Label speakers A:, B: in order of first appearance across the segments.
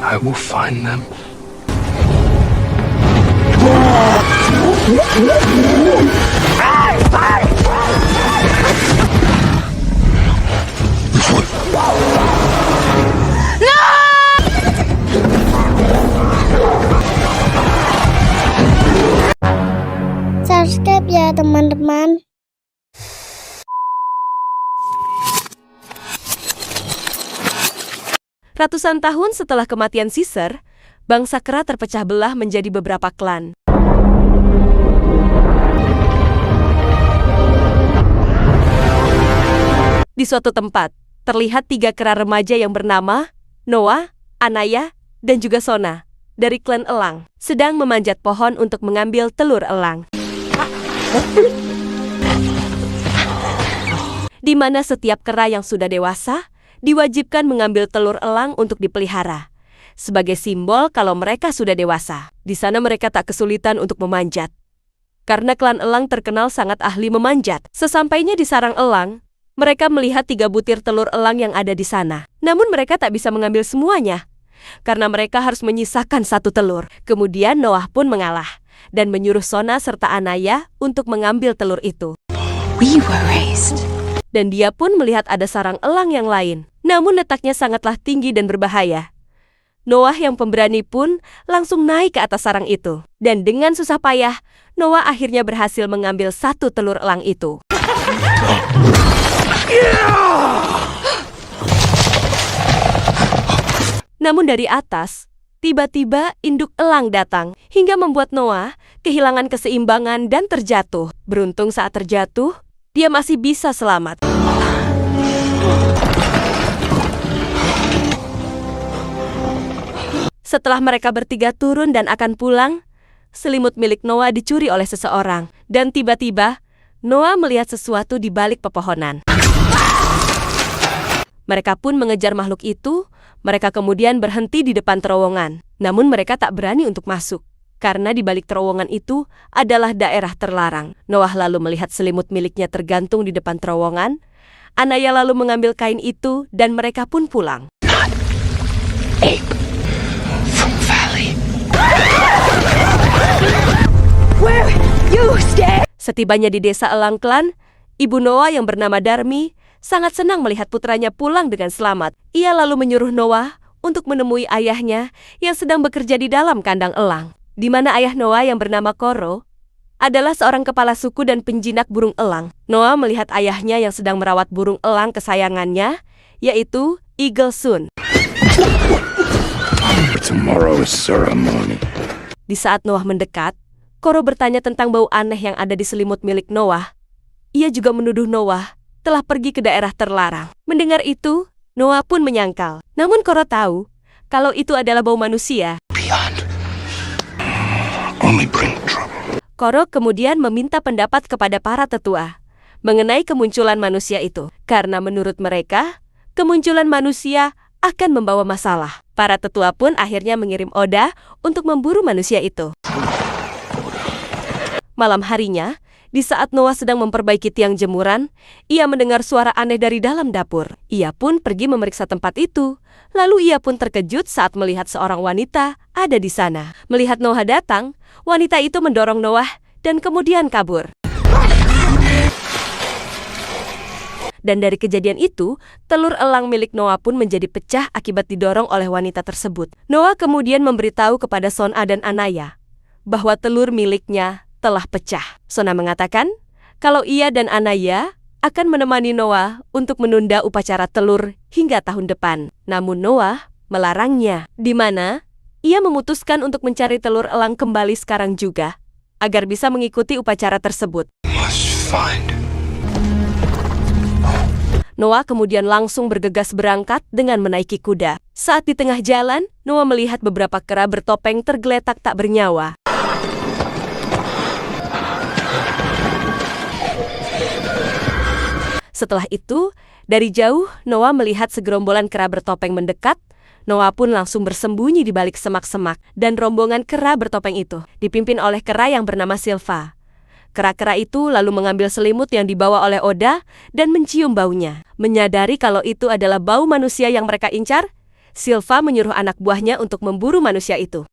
A: I will find them.
B: Subscribe ya teman-teman.
C: Ratusan tahun setelah kematian Caesar, bangsa kera terpecah belah menjadi beberapa klan. Di suatu tempat, terlihat 3 kera remaja yang bernama Noah, Anaya, dan juga Sona dari klan elang sedang memanjat pohon untuk mengambil telur elang. Di mana setiap kera yang sudah dewasa diwajibkan mengambil telur elang untuk dipelihara sebagai simbol kalau mereka sudah dewasa. Di sana mereka tak kesulitan untuk memanjat. Karena klan elang terkenal sangat ahli memanjat. Sesampainya di sarang elang, mereka melihat 3 butir telur elang yang ada di sana. Namun mereka tak bisa mengambil semuanya, karena mereka harus menyisakan 1 telur. Kemudian Noah pun mengalah dan menyuruh Sona serta Anaya untuk mengambil telur itu.
D: We were raised.
C: Dan dia pun melihat ada sarang elang yang lain. Namun letaknya sangatlah tinggi dan berbahaya. Noah yang pemberani pun langsung naik ke atas sarang itu. Dan dengan susah payah, Noah akhirnya berhasil mengambil 1 telur elang itu. Namun dari atas, tiba-tiba induk elang datang hingga membuat Noah kehilangan keseimbangan dan terjatuh. Beruntung saat terjatuh, dia masih bisa selamat. Setelah mereka bertiga turun dan akan pulang, selimut milik Noah dicuri oleh seseorang. Dan tiba-tiba, Noah melihat sesuatu di balik pepohonan. Mereka pun mengejar makhluk itu. Mereka kemudian berhenti di depan terowongan. Namun mereka tak berani untuk masuk, karena di balik terowongan itu adalah daerah terlarang. Noah lalu melihat selimut miliknya tergantung di depan terowongan. Anaya lalu mengambil kain itu dan mereka pun pulang.
A: Ape from Valley.
D: Where you stay?
C: Setibanya di desa Elang Klan, ibu Noah yang bernama Darmi sangat senang melihat putranya pulang dengan selamat. Ia lalu menyuruh Noah untuk menemui ayahnya yang sedang bekerja di dalam kandang elang. Di mana ayah Noah yang bernama Koro adalah seorang kepala suku dan penjinak burung elang. Noah melihat ayahnya yang sedang merawat burung elang kesayangannya, yaitu Eagle Sun.
A: Tomorrow's ceremony.
C: Di saat Noah mendekat, Koro bertanya tentang bau aneh yang ada di selimut milik Noah. Ia juga menuduh Noah telah pergi ke daerah terlarang. Mendengar itu, Noah pun menyangkal. Namun Koro tahu kalau itu adalah bau manusia.
A: Beyond. Only bring trouble.
C: Koro kemudian meminta pendapat kepada para tetua mengenai kemunculan manusia itu. Karena menurut mereka, kemunculan manusia akan membawa masalah. Para tetua pun akhirnya mengirim Oda untuk memburu manusia itu. Malam harinya, di saat Noah sedang memperbaiki tiang jemuran, ia mendengar suara aneh dari dalam dapur. Ia pun pergi memeriksa tempat itu. Lalu ia pun terkejut saat melihat seorang wanita ada di sana. Melihat Noah datang, wanita itu mendorong Noah dan kemudian kabur. Dan dari kejadian itu, telur elang milik Noah pun menjadi pecah akibat didorong oleh wanita tersebut. Noah kemudian memberitahu kepada Sona dan Anaya bahwa telur miliknya telah pecah. Sona mengatakan kalau ia dan Anaya akan menemani Noah untuk menunda upacara telur hingga tahun depan. Namun Noah melarangnya, di mana ia memutuskan untuk mencari telur elang kembali sekarang juga, agar bisa mengikuti upacara tersebut.
A: Must find.
C: Noah kemudian langsung bergegas berangkat dengan menaiki kuda. Saat di tengah jalan, Noah melihat beberapa kera bertopeng tergeletak tak bernyawa. Setelah itu, dari jauh, Noah melihat segerombolan kera bertopeng mendekat. Noah pun langsung bersembunyi di balik semak-semak. Dan rombongan kera bertopeng itu dipimpin oleh kera yang bernama Silva. Kera-kera itu lalu mengambil selimut yang dibawa oleh Oda dan mencium baunya. Menyadari kalau itu adalah bau manusia yang mereka incar, Silva menyuruh anak buahnya untuk memburu manusia itu.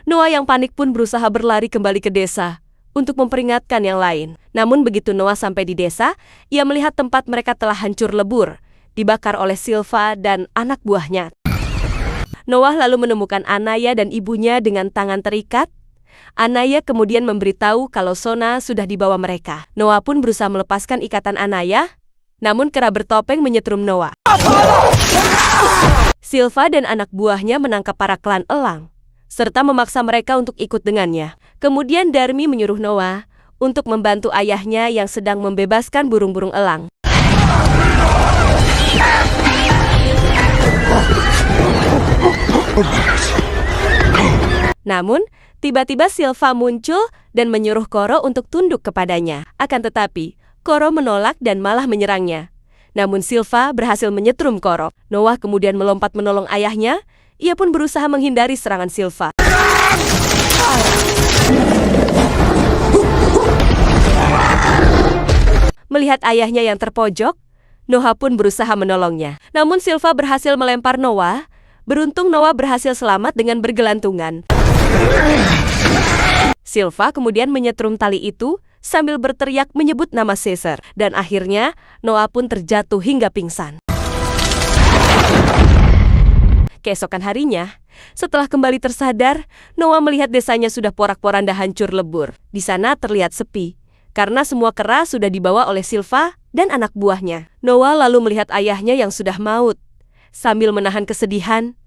C: Noah yang panik pun berusaha berlari kembali ke desa untuk memperingatkan yang lain. Namun begitu Noah sampai di desa, ia melihat tempat mereka telah hancur lebur, dibakar oleh Silva dan anak buahnya. Noah lalu menemukan Anaya dan ibunya dengan tangan terikat. Anaya kemudian memberitahu kalau Sona sudah dibawa mereka. Noah pun berusaha melepaskan ikatan Anaya, namun kera bertopeng menyetrum Noah. Silva dan anak buahnya menangkap para klan elang, serta memaksa mereka untuk ikut dengannya. Kemudian Darmi menyuruh Noah untuk membantu ayahnya yang sedang membebaskan burung-burung elang. Namun, tiba-tiba Silva muncul dan menyuruh Koro untuk tunduk kepadanya. Akan tetapi, Koro menolak dan malah menyerangnya. Namun Silva berhasil menyetrum Koro. Noah kemudian melompat menolong ayahnya. Ia pun berusaha menghindari serangan Silva. Melihat ayahnya yang terpojok, Noah pun berusaha menolongnya. Namun Silva berhasil melempar Noah. Beruntung Noah berhasil selamat dengan bergelantungan. Silva kemudian menyetrum tali itu sambil berteriak menyebut nama Caesar. Dan akhirnya Noah pun terjatuh hingga pingsan. Keesokan harinya, setelah kembali tersadar, Noah melihat desanya sudah porak-poranda hancur lebur. Di sana terlihat sepi, karena semua kera sudah dibawa oleh Silva dan anak buahnya. Noah lalu melihat ayahnya yang sudah maut. Sambil menahan kesedihan,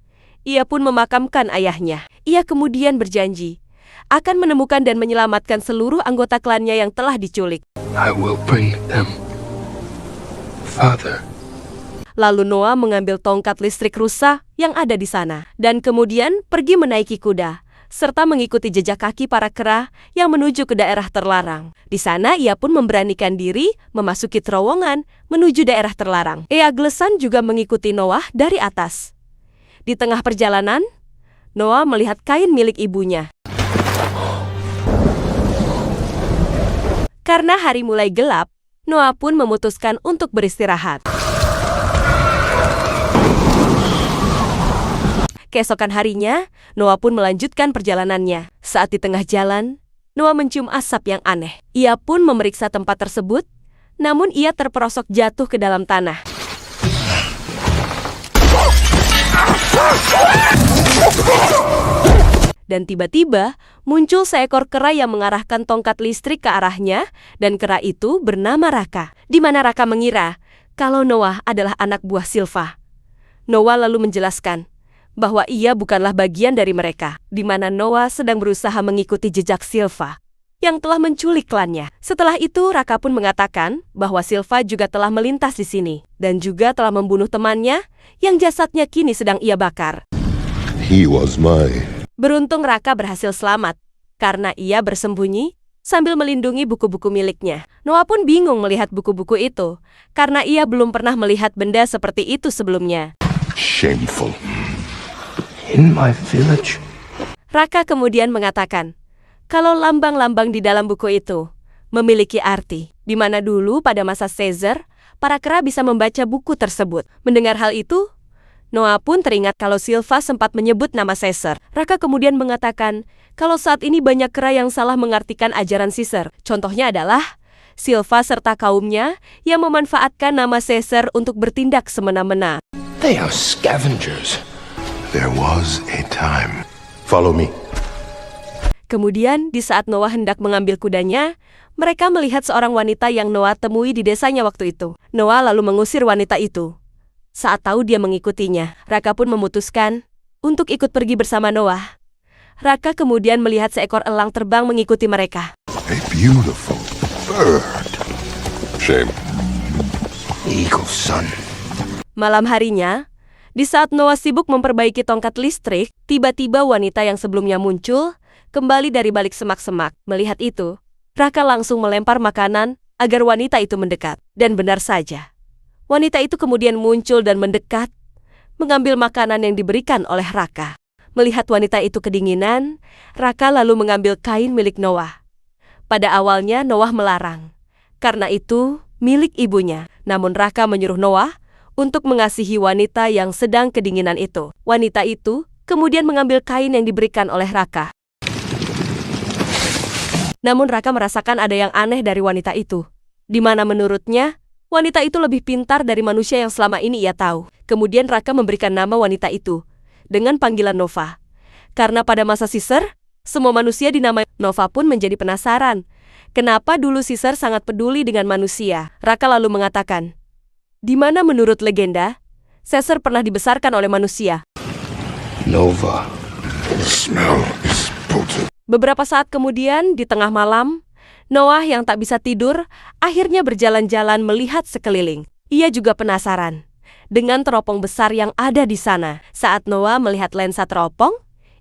C: ia pun memakamkan ayahnya. Ia kemudian berjanji akan menemukan dan menyelamatkan seluruh anggota klannya yang telah diculik.
A: I will bring them, Father.
C: Lalu Noah mengambil tongkat listrik rusa yang ada di sana, dan kemudian pergi menaiki kuda, serta mengikuti jejak kaki para kera yang menuju ke daerah terlarang. Di sana ia pun memberanikan diri memasuki terowongan menuju daerah terlarang. Eaglesan juga mengikuti Noah dari atas. Di tengah perjalanan, Noah melihat kain milik ibunya. Karena hari mulai gelap, Noah pun memutuskan untuk beristirahat. Keesokan harinya, Noah pun melanjutkan perjalanannya. Saat di tengah jalan, Noah mencium asap yang aneh. Ia pun memeriksa tempat tersebut, namun ia terperosok jatuh ke dalam tanah. Dan tiba-tiba muncul seekor kera yang mengarahkan tongkat listrik ke arahnya, dan kera itu bernama Raka. Di mana Raka mengira kalau Noah adalah anak buah Silva. Noah lalu menjelaskan bahwa ia bukanlah bagian dari mereka, di mana Noah sedang berusaha mengikuti jejak Silva yang telah menculik klannya. Setelah itu, Raka pun mengatakan bahwa Silva juga telah melintas di sini dan juga telah membunuh temannya yang jasadnya kini sedang ia bakar.
E: He was my...
C: Beruntung Raka berhasil selamat karena ia bersembunyi sambil melindungi buku-buku miliknya. Noah pun bingung melihat buku-buku itu karena ia belum pernah melihat benda seperti itu sebelumnya.
E: Shameful.
A: In my village?
C: Raka kemudian mengatakan kalau lambang-lambang di dalam buku itu memiliki arti, di mana dulu pada masa Caesar, para kera bisa membaca buku tersebut. Mendengar hal itu, Noah pun teringat kalau Silva sempat menyebut nama Caesar. Raka kemudian mengatakan kalau saat ini banyak kera yang salah mengartikan ajaran Caesar. Contohnya adalah Silva serta kaumnya yang memanfaatkan nama Caesar untuk bertindak semena-mena.
A: They are scavengers.
E: There was a time. Follow me.
C: Kemudian, di saat Noah hendak mengambil kudanya, mereka melihat seorang wanita yang Noah temui di desanya waktu itu. Noah lalu mengusir wanita itu. Saat tahu dia mengikutinya, Raka pun memutuskan untuk ikut pergi bersama Noah. Raka kemudian melihat seekor elang terbang mengikuti mereka.
E: A beautiful bird. Shame.
A: Eagle's son.
C: Malam harinya, di saat Noah sibuk memperbaiki tongkat listrik, tiba-tiba wanita yang sebelumnya muncul kembali dari balik semak-semak. Melihat itu, Raka langsung melempar makanan agar wanita itu mendekat. Dan benar saja, wanita itu kemudian muncul dan mendekat, mengambil makanan yang diberikan oleh Raka. Melihat wanita itu kedinginan, Raka lalu mengambil kain milik Noah. Pada awalnya Noah melarang. Karena itu, milik ibunya. Namun Raka menyuruh Noah untuk mengasihi wanita yang sedang kedinginan itu. Wanita itu kemudian mengambil kain yang diberikan oleh Raka. Namun Raka merasakan ada yang aneh dari wanita itu, di mana menurutnya wanita itu lebih pintar dari manusia yang selama ini ia tahu. Kemudian Raka memberikan nama wanita itu dengan panggilan Nova. Karena pada masa Caesar, semua manusia dinamai Nova pun menjadi penasaran. Kenapa dulu Caesar sangat peduli dengan manusia? Raka lalu mengatakan, di mana menurut legenda, Caesar pernah dibesarkan oleh manusia.
A: Nova.
E: The smell is potent.
C: Beberapa saat kemudian, di tengah malam, Noah yang tak bisa tidur akhirnya berjalan-jalan melihat sekeliling. Ia juga penasaran dengan teropong besar yang ada di sana. Saat Noah melihat lensa teropong,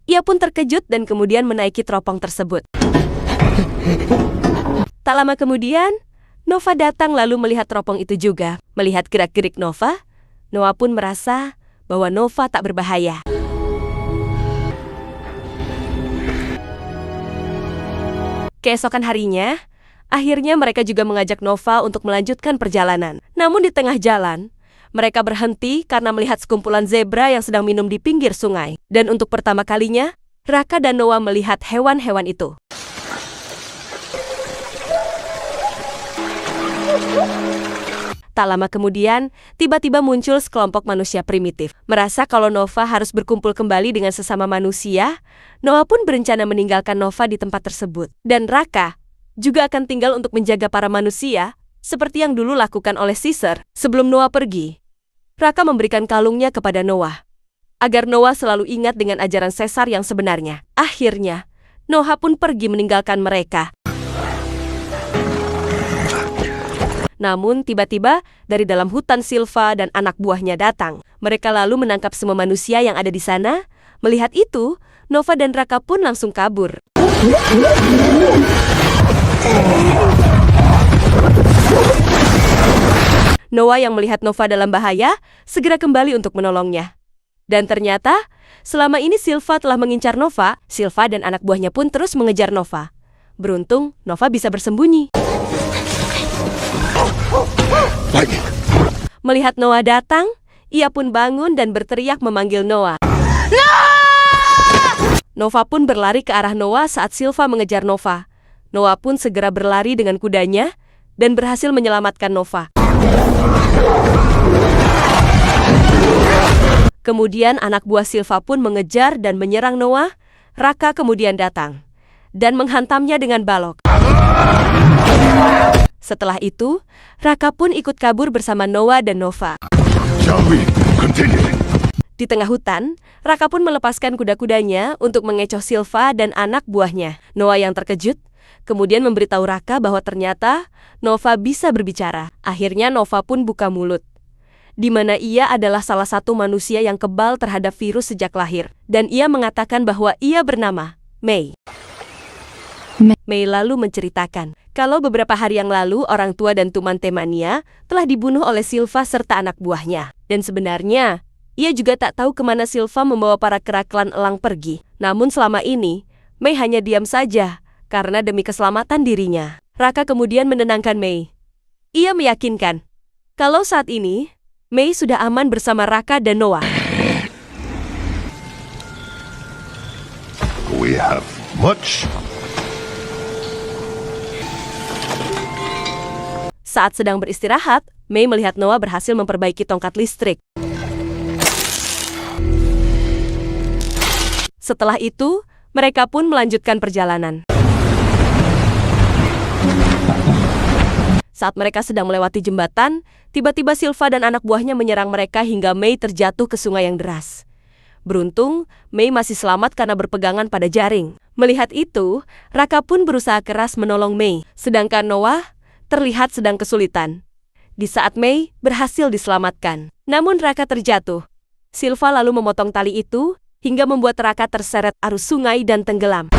C: ia pun terkejut dan kemudian menaiki teropong tersebut. Tak lama kemudian, Nova datang lalu melihat teropong itu juga. Melihat gerak-gerik Nova, Noah pun merasa bahwa Nova tak berbahaya. Keesokan harinya, akhirnya mereka juga mengajak Nova untuk melanjutkan perjalanan. Namun di tengah jalan, mereka berhenti karena melihat sekumpulan zebra yang sedang minum di pinggir sungai. Dan untuk pertama kalinya, Raka dan Noah melihat hewan-hewan itu. Tak lama kemudian, tiba-tiba muncul sekelompok manusia primitif. Merasa kalau Nova harus berkumpul kembali dengan sesama manusia, Noah pun berencana meninggalkan Nova di tempat tersebut. Dan Raka juga akan tinggal untuk menjaga para manusia, seperti yang dulu lakukan oleh Caesar. Sebelum Noah pergi, Raka memberikan kalungnya kepada Noah, agar Noah selalu ingat dengan ajaran Caesar yang sebenarnya. Akhirnya, Noah pun pergi meninggalkan mereka. Namun tiba-tiba dari dalam hutan Silva dan anak buahnya datang. Mereka lalu menangkap semua manusia yang ada di sana. Melihat itu, Nova dan Raka pun langsung kabur. Noah yang melihat Nova dalam bahaya, segera kembali untuk menolongnya. Dan ternyata, selama ini Silva telah mengincar Nova. Silva dan anak buahnya pun terus mengejar Nova. Beruntung, Nova bisa bersembunyi. Melihat Noah datang, ia pun bangun dan berteriak memanggil Noah. Nova pun berlari ke arah Noah saat Silva mengejar Nova. Noah pun segera berlari dengan kudanya dan berhasil menyelamatkan Nova. Kemudian anak buah Silva pun mengejar dan menyerang Noah. Raka kemudian datang dan menghantamnya dengan balok. Setelah itu, Raka pun ikut kabur bersama Noah dan Nova.
E: Shall we continue?
C: Di tengah hutan, Raka pun melepaskan kuda-kudanya untuk mengecoh Silva dan anak buahnya. Noah yang terkejut, kemudian memberitahu Raka bahwa ternyata Nova bisa berbicara. Akhirnya Nova pun buka mulut, di mana ia adalah salah satu manusia yang kebal terhadap virus sejak lahir. Dan ia mengatakan bahwa ia bernama May. May lalu menceritakan kalau beberapa hari yang lalu orang tua dan teman-temannya telah dibunuh oleh Silva serta anak buahnya. Dan sebenarnya, ia juga tak tahu kemana Silva membawa para keraklan elang pergi. Namun selama ini, May hanya diam saja karena demi keselamatan dirinya. Raka kemudian menenangkan May. Ia meyakinkan kalau saat ini, May sudah aman bersama Raka dan Noah.
E: We have much.
C: Saat sedang beristirahat, May melihat Noah berhasil memperbaiki tongkat listrik. Setelah itu, mereka pun melanjutkan perjalanan. Saat mereka sedang melewati jembatan, tiba-tiba Silva dan anak buahnya menyerang mereka hingga May terjatuh ke sungai yang deras. Beruntung, May masih selamat karena berpegangan pada jaring. Melihat itu, Raka pun berusaha keras menolong May, sedangkan Noah terlihat sedang kesulitan. Di saat May berhasil diselamatkan, namun Raka terjatuh. Silva lalu memotong tali itu hingga membuat Raka terseret arus sungai dan tenggelam.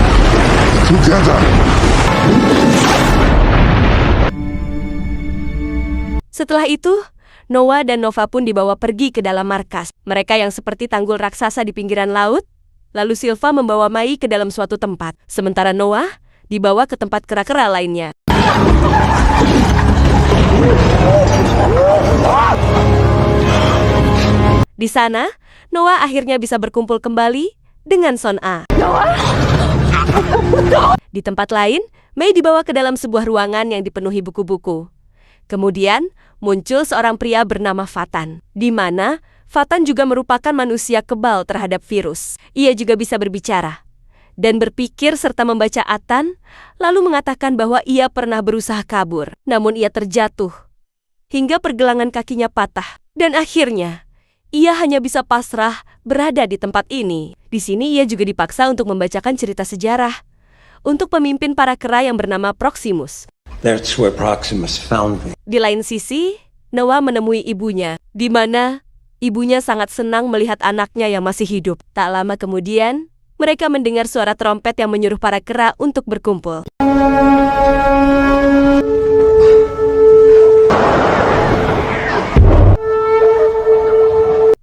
E: Together.
C: Setelah itu, Noah dan Nova pun dibawa pergi ke dalam markas. Mereka yang seperti tanggul raksasa di pinggiran laut. Lalu Silva membawa Mai ke dalam suatu tempat, sementara Noah dibawa ke tempat kera-kera lainnya. Di sana, Noah akhirnya bisa berkumpul kembali dengan Son A. Di tempat lain, May dibawa ke dalam sebuah ruangan yang dipenuhi buku-buku. Kemudian, muncul seorang pria bernama Fatan, di mana Fatan juga merupakan manusia kebal terhadap virus. Ia juga bisa berbicara dan berpikir serta membaca Atan, lalu mengatakan bahwa ia pernah berusaha kabur, namun ia terjatuh hingga pergelangan kakinya patah. Dan akhirnya, ia hanya bisa pasrah berada di tempat ini. Di sini ia juga dipaksa untuk membacakan cerita sejarah untuk pemimpin para kera yang bernama Proximus.
A: That's where Proximus found me.
C: Di lain sisi, Noah menemui ibunya, di mana ibunya sangat senang melihat anaknya yang masih hidup. Tak lama kemudian, mereka mendengar suara trompet yang menyuruh para kera untuk berkumpul.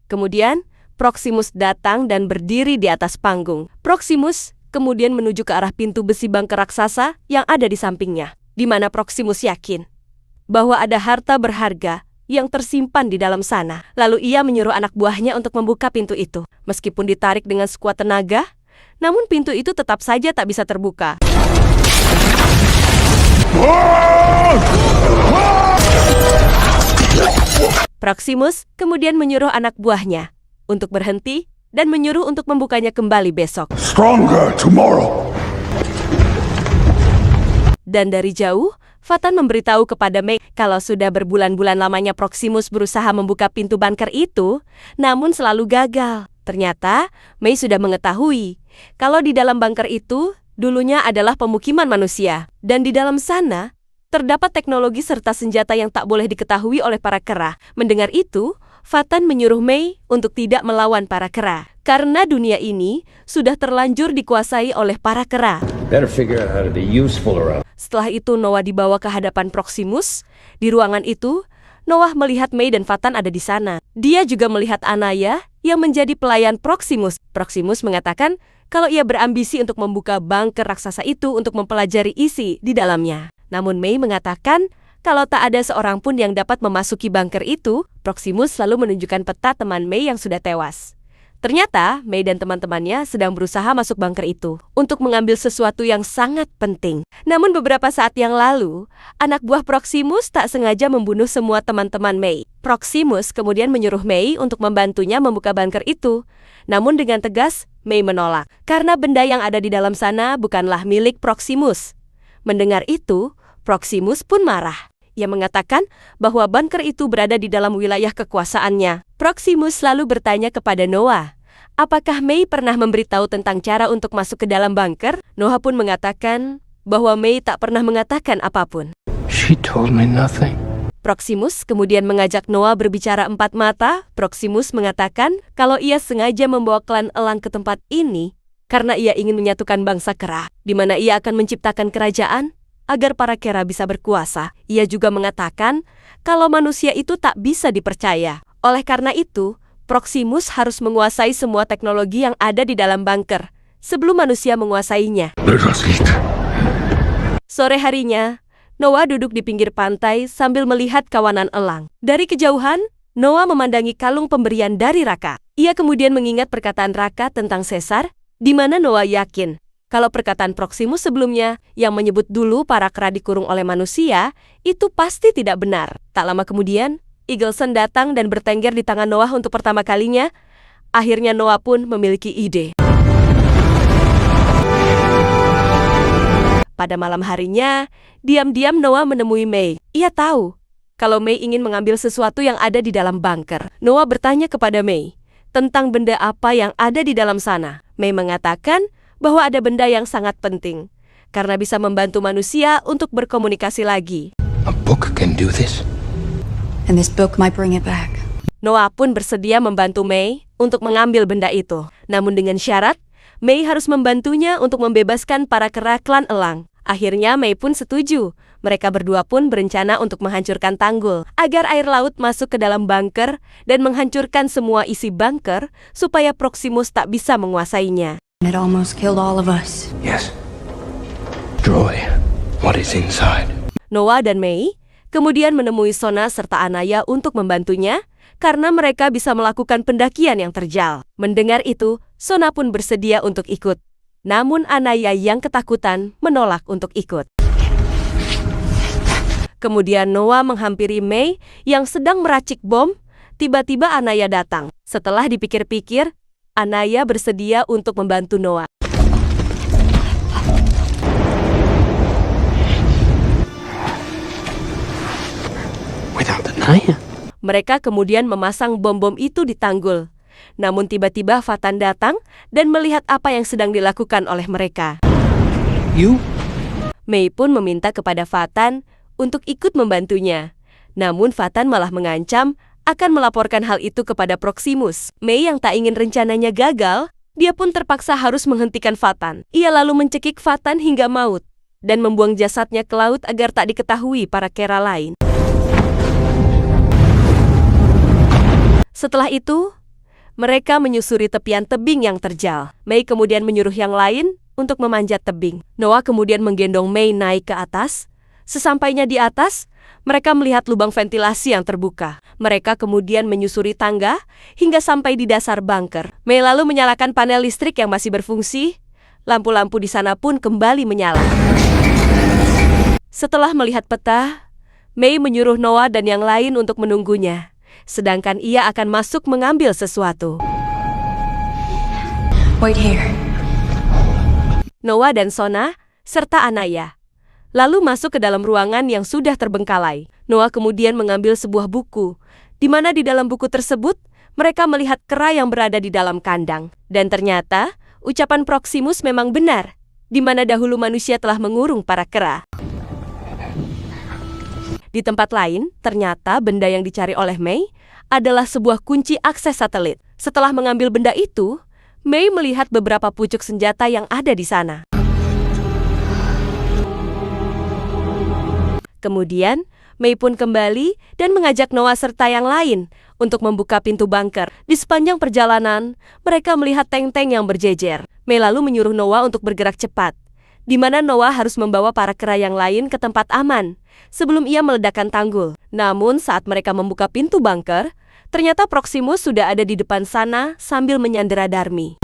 C: Kemudian, Proximus datang dan berdiri di atas panggung. Proximus kemudian menuju ke arah pintu besi bunker raksasa yang ada di sampingnya, di mana Proximus yakin bahwa ada harta berharga yang tersimpan di dalam sana. Lalu ia menyuruh anak buahnya untuk membuka pintu itu. Meskipun ditarik dengan sekuat tenaga, namun pintu itu tetap saja tak bisa terbuka. Proximus kemudian menyuruh anak buahnya untuk berhenti dan menyuruh untuk membukanya kembali besok.
E: Stronger tomorrow.
C: Dan dari jauh, Fatan memberitahu kepada May kalau sudah berbulan-bulan lamanya Proximus berusaha membuka pintu bunker itu, namun selalu gagal. Ternyata, May sudah mengetahui kalau di dalam bunker itu dulunya adalah pemukiman manusia. Dan di dalam sana, terdapat teknologi serta senjata yang tak boleh diketahui oleh para kera. Mendengar itu, Fatan menyuruh May untuk tidak melawan para kera, karena dunia ini sudah terlanjur dikuasai oleh para kera.
A: Better figure out how to be useful around.
C: Setelah itu Noah dibawa ke hadapan Proximus. Di ruangan itu, Noah melihat May dan Fatan ada di sana. Dia juga melihat Anaya yang menjadi pelayan Proximus. Proximus mengatakan kalau ia berambisi untuk membuka bunker raksasa itu untuk mempelajari isi di dalamnya. Namun May mengatakan kalau tak ada seorang pun yang dapat memasuki bunker itu. Proximus selalu menunjukkan peta teman May yang sudah tewas. Ternyata, May dan teman-temannya sedang berusaha masuk bunker itu untuk mengambil sesuatu yang sangat penting. Namun beberapa saat yang lalu, anak buah Proximus tak sengaja membunuh semua teman-teman May. Proximus kemudian menyuruh May untuk membantunya membuka bunker itu. Namun dengan tegas, May menolak, karena benda yang ada di dalam sana bukanlah milik Proximus. Mendengar itu, Proximus pun marah. Ia mengatakan bahwa bunker itu berada di dalam wilayah kekuasaannya. Proximus selalu bertanya kepada Noah, apakah May pernah memberitahu tentang cara untuk masuk ke dalam bunker? Noah pun mengatakan bahwa May tak pernah mengatakan apapun.
A: She told me nothing.
C: Proximus kemudian mengajak Noah berbicara empat mata. Proximus mengatakan kalau ia sengaja membawa klan elang ke tempat ini karena ia ingin menyatukan bangsa kera, di mana ia akan menciptakan kerajaan agar para kera bisa berkuasa. Ia juga mengatakan kalau manusia itu tak bisa dipercaya. Oleh karena itu, Proximus harus menguasai semua teknologi yang ada di dalam bunker sebelum manusia menguasainya.
E: Let us eat.
C: Sore harinya, Noah duduk di pinggir pantai sambil melihat kawanan elang. Dari kejauhan, Noah memandangi kalung pemberian dari Raka. Ia kemudian mengingat perkataan Raka tentang Caesar, di mana Noah yakin kalau perkataan Proximus sebelumnya yang menyebut dulu para kera dikurung oleh manusia, itu pasti tidak benar. Tak lama kemudian, Eagleson datang dan bertengger di tangan Noah untuk pertama kalinya. Akhirnya Noah pun memiliki ide. Pada malam harinya, diam-diam Noah menemui May. Ia tahu kalau May ingin mengambil sesuatu yang ada di dalam bunker. Noah bertanya kepada May tentang benda apa yang ada di dalam sana. May mengatakan bahwa ada benda yang sangat penting, karena bisa membantu manusia untuk berkomunikasi lagi.
A: A book can do this.
D: And this book might bring it back.
C: Noah pun bersedia membantu May untuk mengambil benda itu. Namun dengan syarat, May harus membantunya untuk membebaskan para kera klan elang. Akhirnya May pun setuju. Mereka berdua pun berencana untuk menghancurkan tanggul agar air laut masuk ke dalam bunker dan menghancurkan semua isi bunker supaya Proximus tak bisa menguasainya.
D: It almost killed all of us.
A: Yes. Destroy what is inside.
C: Noah dan May kemudian menemui Sona serta Anaya untuk membantunya, karena mereka bisa melakukan pendakian yang terjal. Mendengar itu, Sona pun bersedia untuk ikut. Namun Anaya yang ketakutan menolak untuk ikut. Kemudian Noah menghampiri Mei yang sedang meracik bom. Tiba-tiba Anaya datang. Setelah dipikir-pikir, Anaya bersedia untuk membantu Noah.
A: Without Anaya.
C: Mereka kemudian memasang bom-bom itu di tanggul. Namun tiba-tiba Fatan datang dan melihat apa yang sedang dilakukan oleh mereka.
A: You?
C: Mei pun meminta kepada Fatan untuk ikut membantunya. Namun Fatan malah mengancam akan melaporkan hal itu kepada Proximus. Mei yang tak ingin rencananya gagal, dia pun terpaksa harus menghentikan Fatan. Ia lalu mencekik Fatan hingga maut dan membuang jasadnya ke laut agar tak diketahui para kera lain. Setelah itu, mereka menyusuri tepian tebing yang terjal. Mei kemudian menyuruh yang lain untuk memanjat tebing. Noah kemudian menggendong Mei naik ke atas. Sesampainya di atas, mereka melihat lubang ventilasi yang terbuka. Mereka kemudian menyusuri tangga hingga sampai di dasar bunker. Mei lalu menyalakan panel listrik yang masih berfungsi. Lampu-lampu di sana pun kembali menyala. Setelah melihat peta, Mei menyuruh Noah dan yang lain untuk menunggunya. Sedangkan ia akan masuk mengambil sesuatu.
D: Wait here.
C: Noah dan Sona, serta Anaya, lalu masuk ke dalam ruangan yang sudah terbengkalai. Noah kemudian mengambil sebuah buku, di mana di dalam buku tersebut, mereka melihat kera yang berada di dalam kandang. Dan ternyata, ucapan Proximus memang benar, di mana dahulu manusia telah mengurung para kera. Di tempat lain, ternyata benda yang dicari oleh Mei adalah sebuah kunci akses satelit. Setelah mengambil benda itu, Mei melihat beberapa pucuk senjata yang ada di sana. Kemudian, Mei pun kembali dan mengajak Noah serta yang lain untuk membuka pintu bunker. Di sepanjang perjalanan, mereka melihat tank-tank yang berjejer. Mei lalu menyuruh Noah untuk bergerak cepat, di mana Noah harus membawa para kera yang lain ke tempat aman sebelum ia meledakkan tanggul. Namun saat mereka membuka pintu bunker, ternyata Proximus sudah ada di depan sana sambil menyandera Darmi.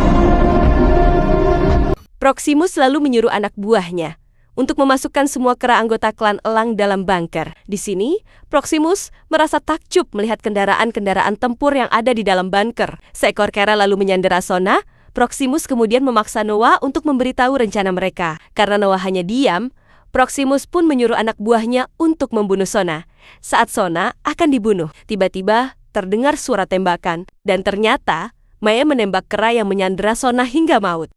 C: Proximus lalu menyuruh anak buahnya untuk memasukkan semua kera anggota klan elang dalam bunker. Di sini, Proximus merasa takjub melihat kendaraan-kendaraan tempur yang ada di dalam bunker. Seekor kera lalu menyandera Sona. Proximus kemudian memaksa Noah untuk memberitahu rencana mereka. Karena Noah hanya diam, Proximus pun menyuruh anak buahnya untuk membunuh Sona. Saat Sona akan dibunuh, tiba-tiba terdengar suara tembakan, dan ternyata Maya menembak kera yang menyandera Sona hingga maut.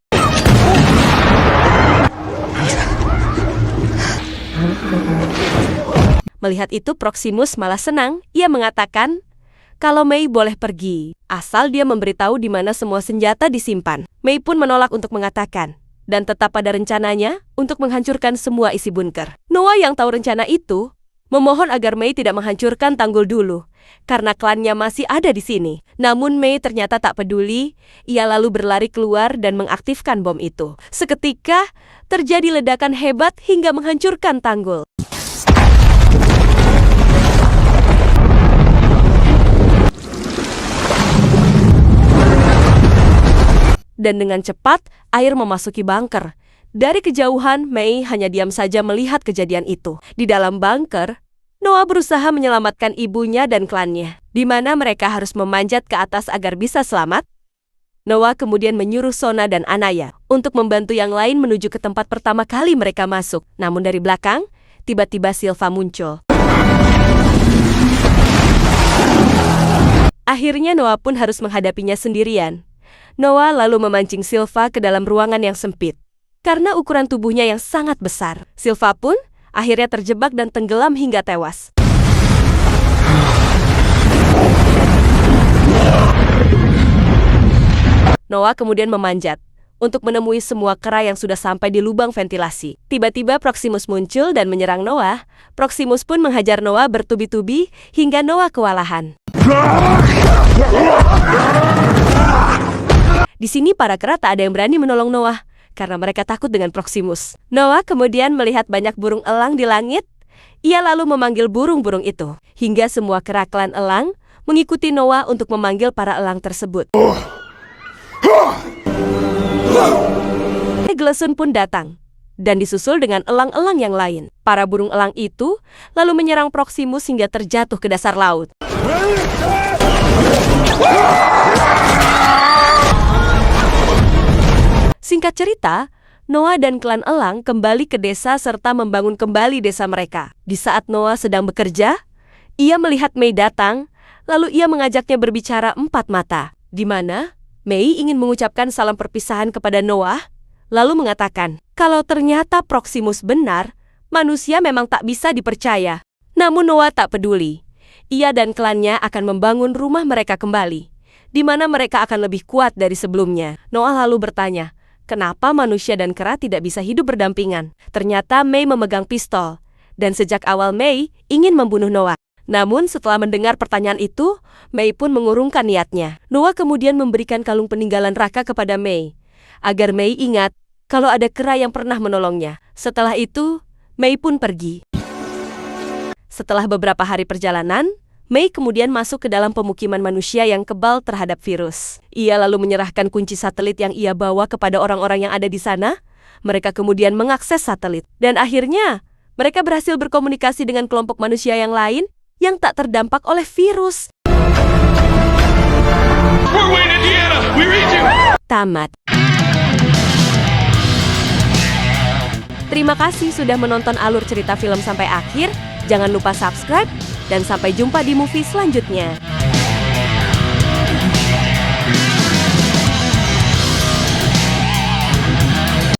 C: Melihat itu Proximus malah senang. Ia mengatakan kalau Mei boleh pergi, asal dia memberitahu di mana semua senjata disimpan. Mei pun menolak untuk mengatakan, dan tetap pada rencananya untuk menghancurkan semua isi bunker. Noah yang tahu rencana itu, memohon agar Mei tidak menghancurkan tanggul dulu, karena klannya masih ada di sini. Namun Mei ternyata tak peduli, ia lalu berlari keluar dan mengaktifkan bom itu. Seketika, terjadi ledakan hebat hingga menghancurkan tanggul. Dan dengan cepat, air memasuki bunker. Dari kejauhan, Mei hanya diam saja melihat kejadian itu. Di dalam bunker, Noah berusaha menyelamatkan ibunya dan klannya, di mana mereka harus memanjat ke atas agar bisa selamat. Noah kemudian menyuruh Sona dan Anaya untuk membantu yang lain menuju ke tempat pertama kali mereka masuk. Namun dari belakang, tiba-tiba Silva muncul. Akhirnya Noah pun harus menghadapinya sendirian. Noah lalu memancing Silva ke dalam ruangan yang sempit. Karena ukuran tubuhnya yang sangat besar, Silva pun akhirnya terjebak dan tenggelam hingga tewas. Noah kemudian memanjat untuk menemui semua kera yang sudah sampai di lubang ventilasi. Tiba-tiba Proximus muncul dan menyerang Noah. Proximus pun menghajar Noah bertubi-tubi hingga Noah kewalahan. Di sini para kera tak ada yang berani menolong Noah karena mereka takut dengan Proximus. Noah kemudian melihat banyak burung elang di langit Ia lalu memanggil burung-burung itu, hingga semua kera klan elang mengikuti Noah untuk memanggil para elang tersebut. Glesun pun datang, dan disusul dengan elang-elang yang lain. Para burung elang itu lalu menyerang Proximus hingga terjatuh ke dasar laut. Singkat cerita, Noah dan klan elang kembali ke desa serta membangun kembali desa mereka. Di saat Noah sedang bekerja, ia melihat Mei datang, lalu ia mengajaknya berbicara empat mata, di mana Mei ingin mengucapkan salam perpisahan kepada Noah, lalu mengatakan, kalau ternyata Proximus benar, manusia memang tak bisa dipercaya. Namun Noah tak peduli. Ia dan klannya akan membangun rumah mereka kembali, di mana mereka akan lebih kuat dari sebelumnya. Noah lalu bertanya, kenapa manusia dan kera tidak bisa hidup berdampingan? Ternyata Mei memegang pistol, dan sejak awal Mei ingin membunuh Noah. Namun setelah mendengar pertanyaan itu, Mei pun mengurungkan niatnya. Noah kemudian memberikan kalung peninggalan Raka kepada Mei, agar Mei ingat kalau ada kera yang pernah menolongnya. Setelah itu, Mei pun pergi. Setelah beberapa hari perjalanan, Mei kemudian masuk ke dalam pemukiman manusia yang kebal terhadap virus. Ia lalu menyerahkan kunci satelit yang ia bawa kepada orang-orang yang ada di sana. Mereka kemudian mengakses satelit. Dan akhirnya, mereka berhasil berkomunikasi dengan kelompok manusia yang lain yang tak terdampak oleh virus. Tamat. Terima kasih sudah menonton alur cerita film sampai akhir. Jangan lupa subscribe, dan sampai jumpa di movie selanjutnya.